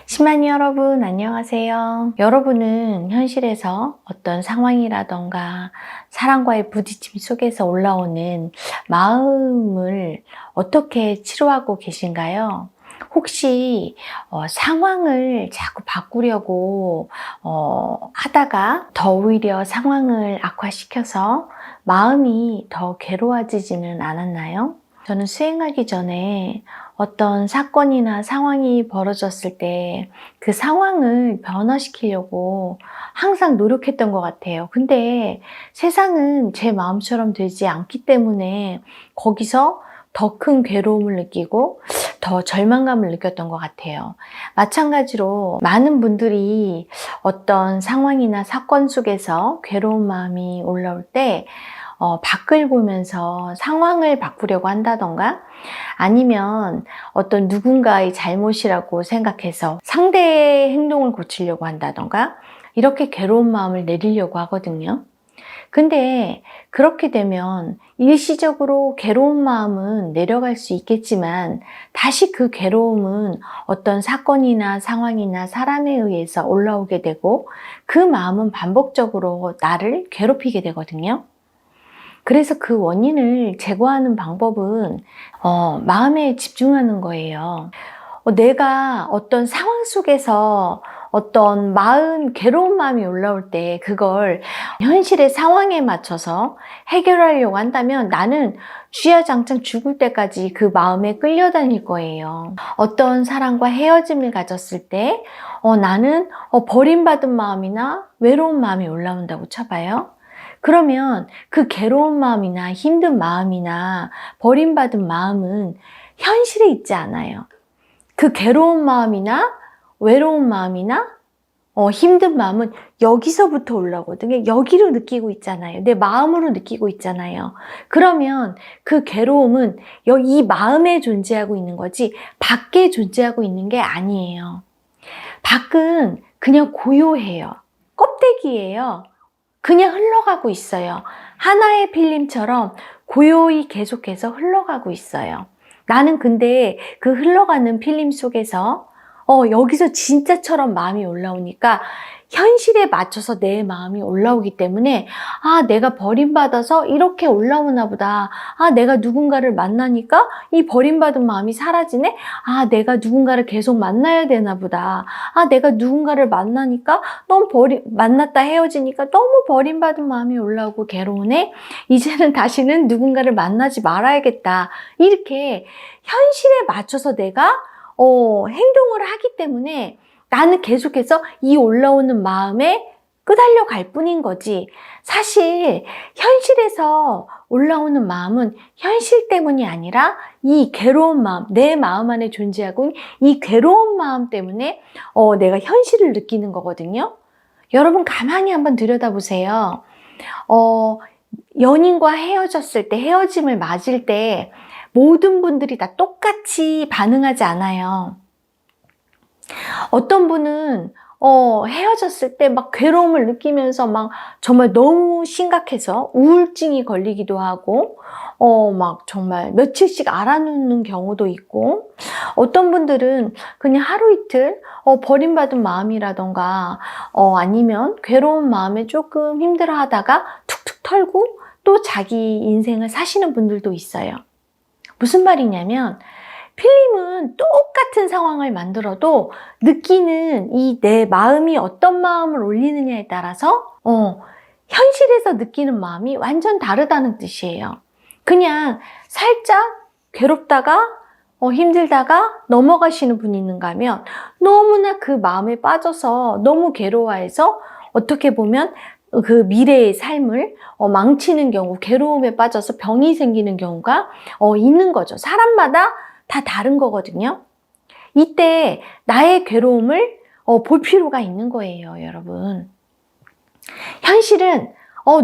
10만이 여러분, 안녕하세요. 여러분은 현실에서 어떤 상황이라던가 사람과의 부딪힘 속에서 올라오는 마음을 어떻게 치료하고 계신가요? 혹시 상황을 자꾸 바꾸려고 하다가 더 오히려 상황을 악화시켜서 마음이 더 괴로워지지는 않았나요? 저는 수행하기 전에 어떤 사건이나 상황이 벌어졌을 때 그 상황을 변화시키려고 항상 노력했던 것 같아요. 근데 세상은 제 마음처럼 되지 않기 때문에 거기서 더 큰 괴로움을 느끼고 더 절망감을 느꼈던 것 같아요. 마찬가지로 많은 분들이 어떤 상황이나 사건 속에서 괴로운 마음이 올라올 때 밖을 보면서 상황을 바꾸려고 한다던가 아니면 어떤 누군가의 잘못이라고 생각해서 상대의 행동을 고치려고 한다던가 이렇게 괴로운 마음을 내리려고 하거든요. 근데 그렇게 되면 일시적으로 괴로운 마음은 내려갈 수 있겠지만 다시 그 괴로움은 어떤 사건이나 상황이나 사람에 의해서 올라오게 되고 그 마음은 반복적으로 나를 괴롭히게 되거든요. 그래서 그 원인을 제거하는 방법은 마음에 집중하는 거예요. 내가 어떤 상황 속에서 어떤 괴로운 마음이 올라올 때 그걸 현실의 상황에 맞춰서 해결하려고 한다면 나는 쥐야장창 죽을 때까지 그 마음에 끌려다닐 거예요. 어떤 사람과 헤어짐을 가졌을 때 나는 버림받은 마음이나 외로운 마음이 올라온다고 쳐봐요. 그러면 그 괴로운 마음이나 힘든 마음이나 버림받은 마음은 현실에 있지 않아요. 그 괴로운 마음이나 외로운 마음이나 힘든 마음은 여기서부터 올라오거든요. 여기로 느끼고 있잖아요. 내 마음으로 느끼고 있잖아요. 그러면 그 괴로움은 이 마음에 존재하고 있는 거지 밖에 존재하고 있는 게 아니에요. 밖은 그냥 고요해요. 껍데기예요. 그냥 흘러가고 있어요. 하나의 필름처럼 고요히 계속해서 흘러가고 있어요. 나는 근데 그 흘러가는 필름 속에서 여기서 진짜처럼 마음이 올라오니까 현실에 맞춰서 내 마음이 올라오기 때문에 내가 버림받아서 이렇게 올라오나 보다. 내가 누군가를 만나니까 이 버림받은 마음이 사라지네. 내가 누군가를 계속 만나야 되나 보다. 내가 누군가를 만나니까 너무 만났다 헤어지니까 너무 버림받은 마음이 올라오고 괴로우네. 이제는 다시는 누군가를 만나지 말아야겠다. 이렇게 현실에 맞춰서 내가 행동을 하기 때문에 나는 계속해서 이 올라오는 마음에 끄달려 갈 뿐인 거지. 사실 현실에서 올라오는 마음은 현실 때문이 아니라 이 괴로운 마음, 내 마음 안에 존재하고 있는 이 괴로운 마음 때문에 내가 현실을 느끼는 거거든요. 여러분 가만히 한번 들여다보세요. 연인과 헤어졌을 때, 헤어짐을 맞을 때 모든 분들이 다 똑같이 반응하지 않아요. 어떤 분은 헤어졌을 때 막 괴로움을 느끼면서 막 정말 너무 심각해서 우울증이 걸리기도 하고 막 정말 며칠씩 알아눕는 경우도 있고 어떤 분들은 그냥 하루 이틀 버림받은 마음이라던가 아니면 괴로운 마음에 조금 힘들어하다가 툭툭 털고 또 자기 인생을 사시는 분들도 있어요. 무슨 말이냐면 필름은 똑같은 상황을 만들어도 느끼는 이 내 마음이 어떤 마음을 올리느냐에 따라서 현실에서 느끼는 마음이 완전 다르다는 뜻이에요. 그냥 살짝 괴롭다가 힘들다가 넘어가시는 분이 있는가 하면 너무나 그 마음에 빠져서 너무 괴로워해서 어떻게 보면 그 미래의 삶을 망치는 경우, 괴로움에 빠져서 병이 생기는 경우가 있는 거죠. 사람마다 다 다른 거거든요. 이때 나의 괴로움을 볼 필요가 있는 거예요, 여러분. 현실은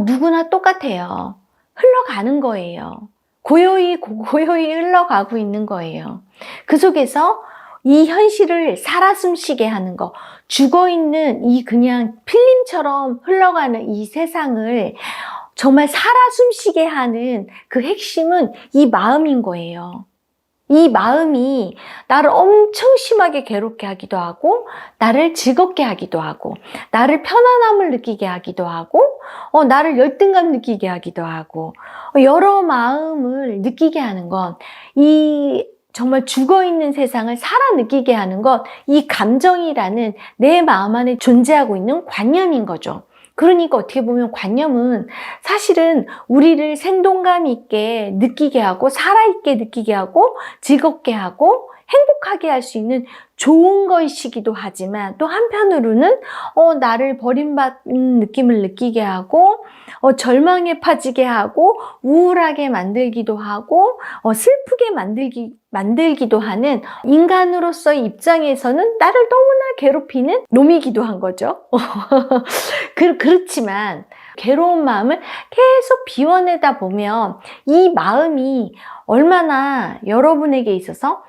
누구나 똑같아요. 흘러가는 거예요. 고요히 흘러가고 있는 거예요. 그 속에서 이 현실을 살아 숨쉬게 하는 거, 죽어있는 이 그냥 필름처럼 흘러가는 이 세상을 정말 살아 숨쉬게 하는 그 핵심은 이 마음인 거예요. 이 마음이 나를 엄청 심하게 괴롭게 하기도 하고, 나를 즐겁게 하기도 하고, 나를 편안함을 느끼게 하기도 하고, 나를 열등감 느끼게 하기도 하고, 여러 마음을 느끼게 하는 건, 이 정말 죽어있는 세상을 살아 느끼게 하는 건 이 감정이라는 내 마음 안에 존재하고 있는 관념인 거죠. 그러니까 어떻게 보면 관념은 사실은 우리를 생동감 있게 느끼게 하고 살아있게 느끼게 하고 즐겁게 하고 행복하게 할 수 있는 좋은 것이기도 하지만 또 한편으로는 나를 버림받은 느낌을 느끼게 하고 절망에 빠지게 하고 우울하게 만들기도 하고 슬프게 만들기도 하는 인간으로서의 입장에서는 나를 너무나 괴롭히는 놈이기도 한 거죠. 그렇지만 괴로운 마음을 계속 비워내다 보면 이 마음이 얼마나 여러분에게 있어서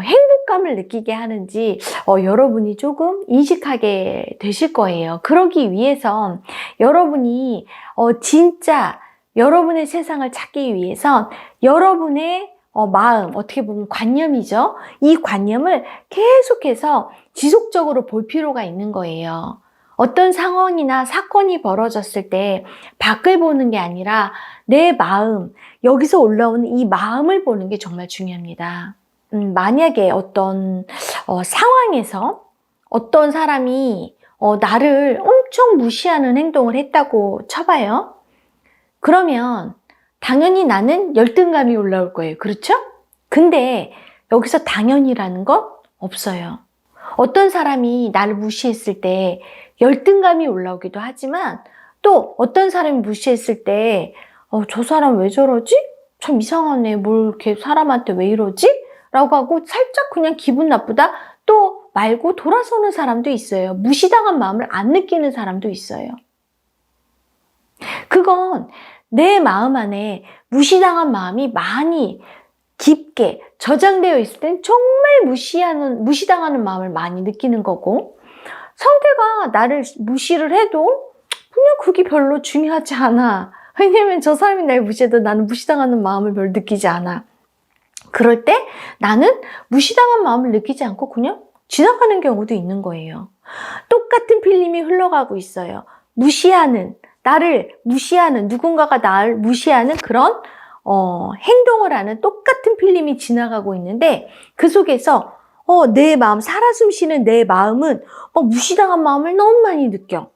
행복감을 느끼게 하는지 여러분이 조금 인식하게 되실 거예요. 그러기 위해서 여러분이 진짜 여러분의 세상을 찾기 위해선 여러분의 마음, 어떻게 보면 관념이죠. 이 관념을 계속해서 지속적으로 볼 필요가 있는 거예요. 어떤 상황이나 사건이 벌어졌을 때 밖을 보는 게 아니라 내 마음, 여기서 올라오는 이 마음을 보는 게 정말 중요합니다. 만약에 어떤 상황에서 어떤 사람이 나를 엄청 무시하는 행동을 했다고 쳐봐요. 그러면 당연히 나는 열등감이 올라올 거예요. 그렇죠? 근데 여기서 당연이라는 건 없어요. 어떤 사람이 나를 무시했을 때 열등감이 올라오기도 하지만 또 어떤 사람이 무시했을 때 저 사람 왜 저러지? 참 이상하네. 뭘 이렇게 사람한테 왜 이러지? 라고 하고 살짝 그냥 기분 나쁘다 또 말고 돌아서는 사람도 있어요. 무시당한 마음을 안 느끼는 사람도 있어요. 그건 내 마음 안에 무시당한 마음이 많이 깊게 저장되어 있을 땐 정말 무시당하는 마음을 많이 느끼는 거고, 상대가 나를 무시를 해도 그냥 그게 별로 중요하지 않아. 왜냐면 저 사람이 날 무시해도 나는 무시당하는 마음을 별로 느끼지 않아. 그럴 때 나는 무시당한 마음을 느끼지 않고 그냥 지나가는 경우도 있는 거예요. 똑같은 필름이 흘러가고 있어요. 나를 무시하는, 누군가가 나를 무시하는 그런 행동을 하는 똑같은 필름이 지나가고 있는데 그 속에서 내 마음, 살아 숨쉬는 내 마음은 무시당한 마음을 너무 많이 느껴.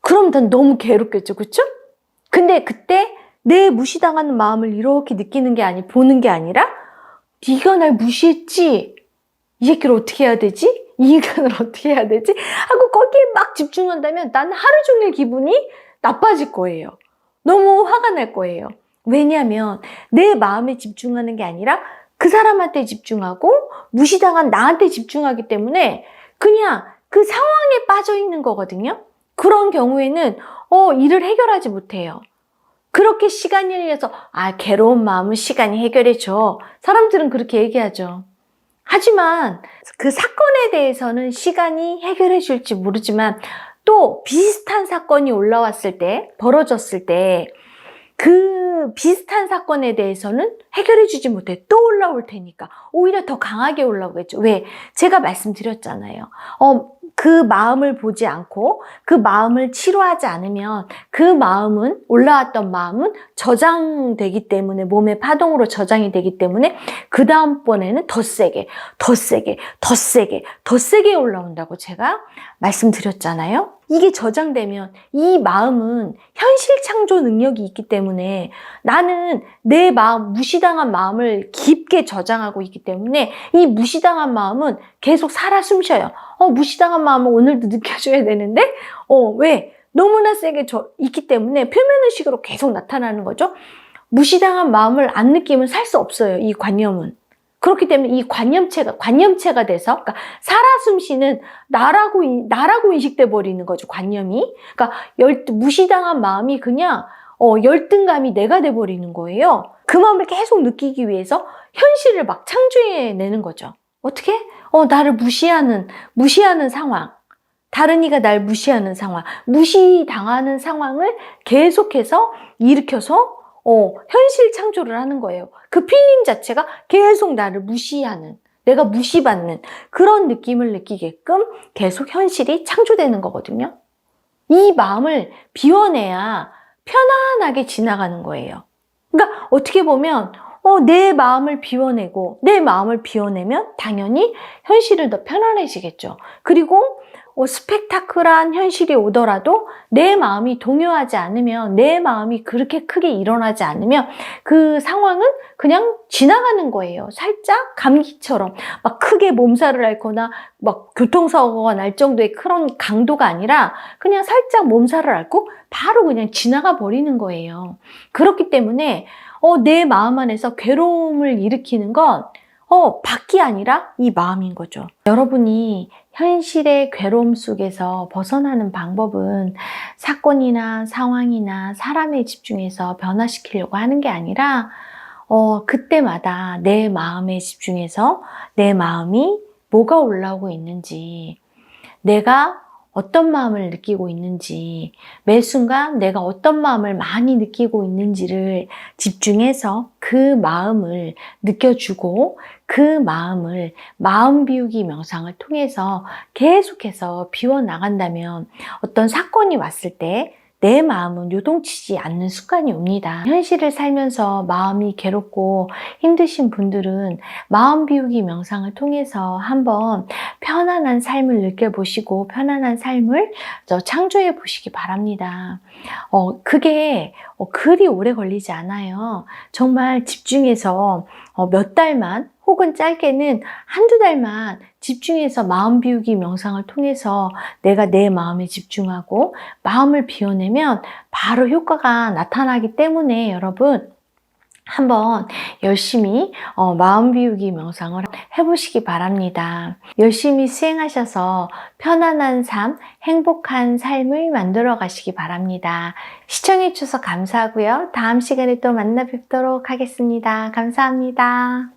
그럼 난 너무 괴롭겠죠, 그쵸? 근데 그때 내 무시당하는 마음을 이렇게 느끼는 게 보는 게 아니라 네가 날 무시했지? 이 새끼를 어떻게 해야 되지? 이 인간을 어떻게 해야 되지? 하고 거기에 막 집중한다면 난 하루 종일 기분이 나빠질 거예요. 너무 화가 날 거예요. 왜냐하면 내 마음에 집중하는 게 아니라 그 사람한테 집중하고 무시당한 나한테 집중하기 때문에 그냥 그 상황에 빠져 있는 거거든요. 그런 경우에는 일을 해결하지 못해요. 그렇게 시간이 흘려서 괴로운 마음은 시간이 해결해줘. 사람들은 그렇게 얘기하죠. 하지만 그 사건에 대해서는 시간이 해결해 줄지 모르지만 또 비슷한 사건이 벌어졌을 때 그 비슷한 사건에 대해서는 해결해 주지 못해 또 올라올 테니까 오히려 더 강하게 올라오겠죠. 왜? 제가 말씀드렸잖아요. 그 마음을 보지 않고 그 마음을 치료하지 않으면 그 마음은, 올라왔던 마음은 저장되기 때문에, 몸의 파동으로 저장이 되기 때문에 그 다음번에는 더 세게 올라온다고 제가 말씀드렸잖아요. 이게 저장되면 이 마음은 현실 창조 능력이 있기 때문에 나는 내 마음, 무시당한 마음을 깊게 저장하고 있기 때문에 이 무시당한 마음은 계속 살아 숨쉬어요. 무시당한 마음을 오늘도 느껴줘야 되는데 왜? 너무나 세게 있기 때문에 표면의식으로 계속 나타나는 거죠. 무시당한 마음을 안 느끼면 살 수 없어요. 이 관념은. 그렇기 때문에 이 관념체가 돼서, 그러니까 살아 숨쉬는 나라고 인식돼 버리는 거죠, 관념이. 그러니까 무시당한 마음이 그냥 열등감이 내가 돼 버리는 거예요. 그 마음을 계속 느끼기 위해서 현실을 막 창조해내는 거죠. 어떻게? 나를 무시하는 상황. 다른 이가 날 무시하는 상황. 무시당하는 상황을 계속해서 일으켜서 현실 창조를 하는 거예요. 그 필름 자체가 계속 나를 무시하는, 내가 무시받는 그런 느낌을 느끼게끔 계속 현실이 창조되는 거거든요. 이 마음을 비워내야 편안하게 지나가는 거예요. 그러니까 어떻게 보면 내 마음을 비워내고 내 마음을 비워내면 당연히 현실은 더 편안해지겠죠. 그리고 스펙타클한 현실이 오더라도 내 마음이 동요하지 않으면, 내 마음이 그렇게 크게 일어나지 않으면 그 상황은 그냥 지나가는 거예요. 살짝 감기처럼 막 크게 몸살을 앓거나 막 교통사고가 날 정도의 그런 강도가 아니라 그냥 살짝 몸살을 앓고 바로 그냥 지나가 버리는 거예요. 그렇기 때문에 내 마음 안에서 괴로움을 일으키는 건 밖이 아니라 이 마음인 거죠. 여러분이 현실의 괴로움 속에서 벗어나는 방법은 사건이나 상황이나 사람에 집중해서 변화시키려고 하는 게 아니라 그때마다 내 마음에 집중해서 내 마음이 뭐가 올라오고 있는지, 내가 어떤 마음을 느끼고 있는지, 매 순간 내가 어떤 마음을 많이 느끼고 있는지를 집중해서 그 마음을 느껴주고 그 마음을 마음 비우기 명상을 통해서 계속해서 비워나간다면 어떤 사건이 왔을 때 내 마음은 요동치지 않는 순간이 옵니다. 현실을 살면서 마음이 괴롭고 힘드신 분들은 마음 비우기 명상을 통해서 한번 편안한 삶을 느껴보시고 편안한 삶을 창조해 보시기 바랍니다. 그게 그리 오래 걸리지 않아요. 정말 집중해서 몇 달만 혹은 짧게는 한두 달만 집중해서 마음 비우기 명상을 통해서 내가 내 마음에 집중하고 마음을 비워내면 바로 효과가 나타나기 때문에 여러분 한번 열심히 마음 비우기 명상을 해보시기 바랍니다. 열심히 수행하셔서 편안한 삶, 행복한 삶을 만들어 가시기 바랍니다. 시청해 주셔서 감사하고요. 다음 시간에 또 만나 뵙도록 하겠습니다. 감사합니다.